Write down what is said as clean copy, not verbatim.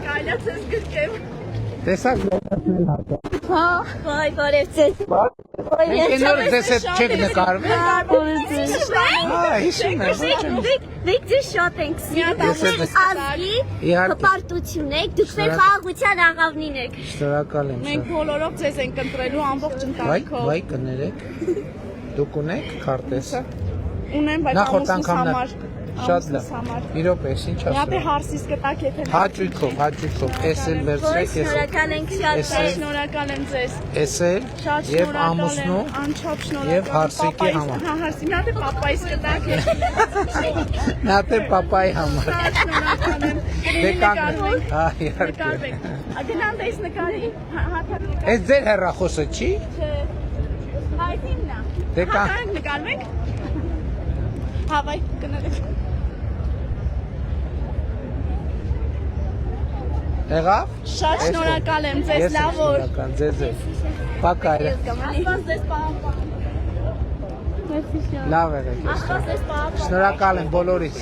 Կարելի է ձեզ գրկեմ։ Տեսակ լողացնել հարկա։ Հա, վայ, բարև ձեզ։ Մենք այն օրը ձեզ հետ չեք նկարվել։ Հա, հիշում եմ, ոչ եմ։ Մենք ձեզ շատ ենք սիրում։ Ազգի հպարտություն եք, դուք մեր խաղաղության աղավնին եք։ Շնորհակալ եմ։ Մենք բոլորով ձեզ ենք ընտրելու ամբողջ ընտանիքով։ Վայ կներեք։ Դուք ունեք քարտեզ։ Ունեմ, բայց Նախորդ ամուսնուս անգամ համար։ շատ լավ։ Մի րոպե, ինչ Միապե ասում։ հարսիս կտակ եթե։ Հաճույքով, էս էլ վերցրեք, էս Շնորհակալ ենք շատ Էս ձեզ։ Շնորհակալ եմ ձեզ։ էլ Շատ եւ շնորհակալ ամուսնու եմ, անչափ շնորհակալ։ եւ հարսիկի համար։ Հա, հարսի, միապե պապայիս կտակ եթե։ նա թե պապայի համար։ Շատ շնորհակալ եմ։ Դե կանգնեք։ Նկարվենք։ Հա, իհարկե։ Նկարվենք։ Ագնան դες նկարի։ Հաթաթ։ Էս ձեր հեռախոսը չի։ Այդ իննա։ Դե կա։ Նկարվենք։ Հավայ կներեք։ Եղավ։ Շատ շնորհակալ եմ ձեզ, Ես լավ օր։ շնորհակալ ձեզ։ Պակա։ Աստված ձեզ պահապան։ Լավ եղեք։ Աստված ձեզ պահապան։ Շնորհակալ եմ բոլորից։